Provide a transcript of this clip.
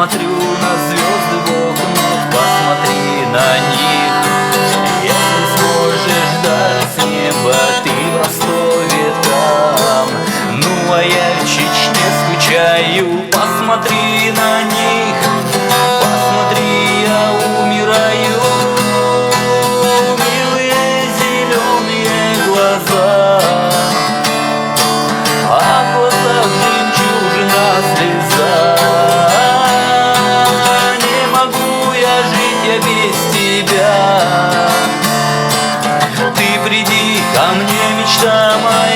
смотрю на звезды в окнах, посмотри на них. Если сможешь даже с неба, ты в Ростове там. Ну а я в Чечне скучаю, посмотри на них. Посмотри, я умираю. Милые зеленые глаза, а в глазах жемчужина слеза. Не могу я жить я без тебя. Ты приди ко мне, мечта моя.